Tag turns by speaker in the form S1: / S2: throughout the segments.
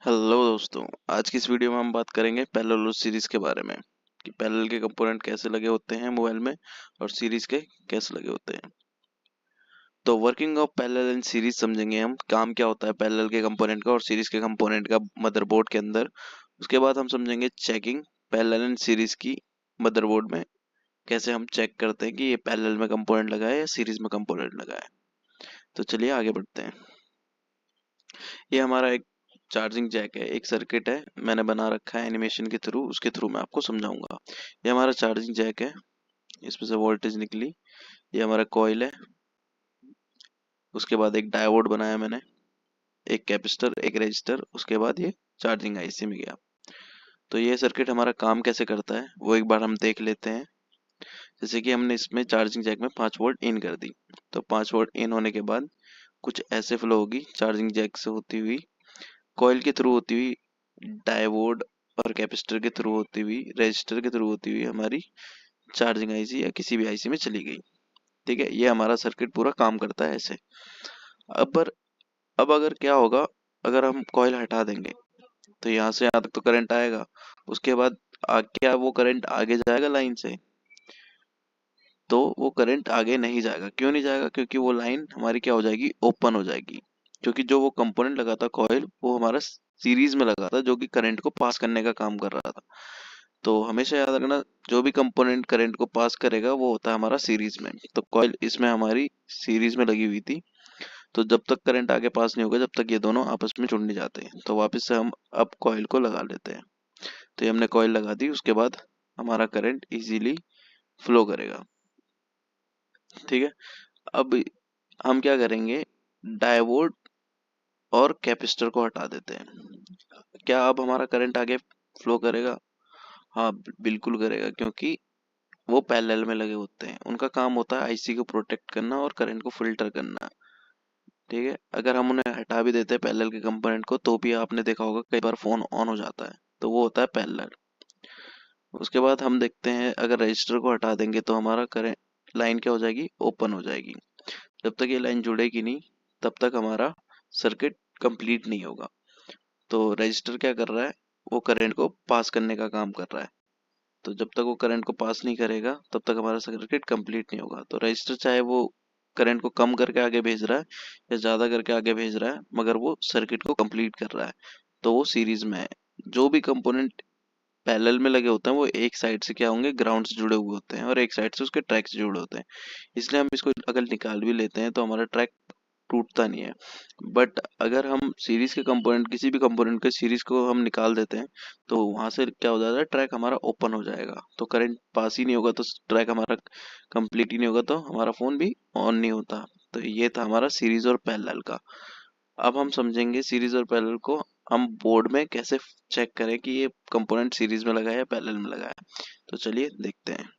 S1: Hello दोस्तों। आज की इस वीडियो में हम बात करेंगे पैरेलल सीरीज के बारे में कि पैरेलल के कंपोनेंट कैसे लगे होते हैं मोबाइल में और सीरीज के कैसे लगे होते हैं। तो working of parallel and series समझेंगे हम, काम क्या होता है पैरेलल के कंपोनेंट का और सीरीज के कंपोनेंट का मदरबोर्ड के अंदर। उसके बाद हम समझेंगे चेकिंग पैरेलल एंड सीरीज की मदरबोर्ड में, कैसे हम चेक करते हैं कि ये पैरेलल में कंपोनेंट लगा है या सीरीज में कंपोनेंट लगा है। तो चलिए आगे बढ़ते हैं। ये हमारा एक चार्जिंग जैक है, एक सर्किट है, मैंने बना रखा है एनिमेशन के थ्रू, उसके थ्रू मैं आपको समझाऊंगा। ये हमारा चार्जिंग जैक है, इसमें से वोल्टेज निकली। ये हमारा कॉइल है, उसके बाद एक डायोड बनाया मैंने, एक कैपेसिटर, एक रेजिस्टर, उसके बाद ये चार्जिंग आईसी में गया। तो ये सर्किट हमारा काम कैसे करता है वो एक बार हम देख लेते हैं। जैसे कि हमने इसमें चार्जिंग जैक में 5 वोल्ट इन कर दी, तो 5 वोल्ट इन होने के बाद कुछ ऐसे फ्लो होगी चार्जिंग जैक से होती हुई, कॉइल के थ्रू होती हुई, डायोड और कैपेसिटर के थ्रू होती हुई, रजिस्टर के थ्रू होती हुई हमारी चार्जिंग आईसी या किसी भी आईसी में चली गई। ठीक है, ये हमारा सर्किट पूरा काम करता है ऐसे। अब पर अब अगर क्या होगा, अगर हम कॉइल हटा देंगे तो यहाँ से यहाँ तक तो करंट आएगा, उसके बाद क्या वो करंट आगे जाएगा लाइन से? तो वो करंट आगे नहीं जाएगा। क्यों नहीं जाएगा? क्योंकि वो लाइन हमारी क्या हो जाएगी, ओपन हो जाएगी। क्योंकि जो वो कंपोनेंट लगा था कॉइल, वो हमारा सीरीज में लगा था, जो कि करंट को पास करने का काम कर रहा था। तो हमेशा याद रखना, जो भी कंपोनेंट करंट को पास करेगा वो होता है हमारा सीरीज में। तो कॉइल इसमें हमारी सीरीज में लगी हुई थी। तो जब तक करंट आगे पास नहीं होगा, जब तक ये दोनों आपस में जुड़ नहीं जाते, तो वापस से हम अब कॉइल को लगा लेते हैं। तो ये हमने कॉइल लगा दी, उसके बाद हमारा करंट इजीली फ्लो करेगा। ठीक है, अब हम क्या करेंगे, डायोड और कैपेसिटर को हटा देते हैं। क्या अब हमारा करंट आगे फ्लो करेगा? हाँ, बिल्कुल करेगा, क्योंकि वो पैरेलल में लगे होते हैं। उनका काम होता है आईसी को प्रोटेक्ट करना और करंट को फिल्टर करना। ठीक है, अगर हम उन्हें हटा भी देते हैं पैरेलल के कंपोनेंट को, तो भी आपने देखा होगा कई बार फोन ऑन हो जाता है, तो वो होता है पैरेलल। उसके बाद हम देखते हैं, अगर रजिस्टर को हटा देंगे तो हमारा करंट लाइन क्या हो जाएगी, ओपन हो जाएगी। जब तक ये लाइन जुड़ेगी नहीं, तब तक हमारा सर्किट कंप्लीट नहीं होगा। तो रजिस्टर क्या कर रहा है, वो करंट को पास करने का काम कर रहा है। तो जब तक वो करंट को पास नहीं करेगा, तब तक हमारा सर्किट कंप्लीट नहीं होगा। तो रजिस्टर चाहे वो करंट को कम करके आगे भेज रहा है या ज्यादा करके आगे भेज रहा है, मगर वो सर्किट को कंप्लीट कर रहा है। तो वो सीरीज में है। जो भी कंपोनेंट पैरेलल में लगे होते हैं, वो एक साइड से क्या होंगे, ग्राउंड से जुड़े हुए होते हैं, और एक साइड से उसके ट्रैक से जुड़े होते हैं। इसलिए हम इसको अगर निकाल भी लेते हैं तो हमारा ट्रैक टूटता नहीं है। बट अगर हम सीरीज के कंपोनेंट, किसी भी कंपोनेंट के सीरीज को हम निकाल देते हैं, तो वहां से क्या हो जाता है, ट्रैक हमारा ओपन हो जाएगा। तो करंट पास ही नहीं होगा, तो ट्रैक हमारा कंप्लीट ही नहीं होगा, तो हमारा फोन भी ऑन नहीं होता। तो ये था हमारा सीरीज और पैरेलल का। अब हम समझेंगे सीरीज और पैरेलल को हम बोर्ड में कैसे चेक करें कि ये कंपोनेंट सीरीज में लगा है या पैरेलल में लगा है। तो चलिए देखते हैं।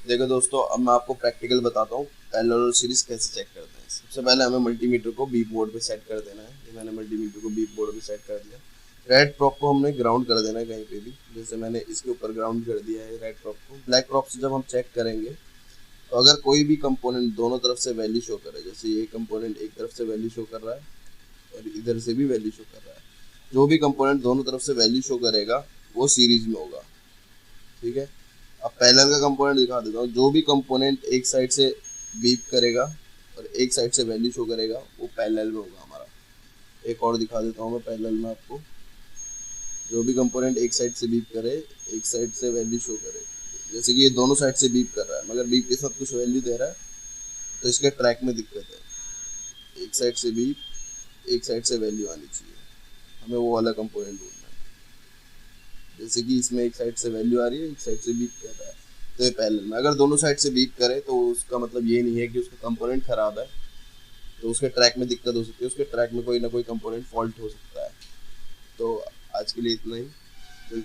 S2: देखो दोस्तों, अब मैं आपको प्रैक्टिकल बताता हूँ पैरेलल और सीरीज कैसे चेक करते हैं। सबसे पहले हमें मल्टीमीटर को बीप बोर्ड पे सेट कर देना है। ये मैंने मल्टीमीटर को बीप बोर्ड पे सेट कर दिया। रेड प्रॉप को हमने ग्राउंड कर देना है कहीं पे भी, जैसे मैंने इसके ऊपर ग्राउंड कर दिया है रेड प्रॉप को। ब्लैक प्रॉप से जब हम चेक करेंगे, तो अगर कोई भी कंपोनेंट दोनों तरफ से वैल्यू शो करे, जैसे ये कंपोनेंट एक तरफ से वैल्यू शो कर रहा है और इधर से भी वैल्यू शो कर रहा है, जो भी कंपोनेंट दोनों तरफ से वैल्यू शो करेगा वो सीरीज में होगा। ठीक है, अब पैरेलल का कंपोनेंट दिखा देता हूँ। जो भी कंपोनेंट एक साइड से बीप करेगा और एक साइड से वैल्यू शो करेगा, वो पैरेलल में होगा हमारा। एक और दिखा देता हूँ मैं पैरेलल में आपको। जो भी कंपोनेंट एक साइड से बीप करे, एक साइड से वैल्यू शो करे, जैसे कि ये दोनों साइड से बीप कर रहा है मगर बीप के साथ कुछ वैल्यू दे रहा है, तो इसके ट्रैक में दिक्कत है। एक साइड से बीप, एक साइड से वैल्यू आनी चाहिए, हमें वो वाला कंपोनेंट ढूंढना है। जैसे कि इसमें एक साइड से वैल्यू आ रही है, एक साइड से बीप कर रहा है, तो ये पैरेलल में। अगर दोनों साइड से बीप करे तो उसका मतलब ये नहीं है कि उसका कंपोनेंट खराब है, तो उसके ट्रैक में दिक्कत हो सकती है, उसके ट्रैक में कोई ना कोई कंपोनेंट फॉल्ट हो सकता है। तो आज के लिए इतना ही।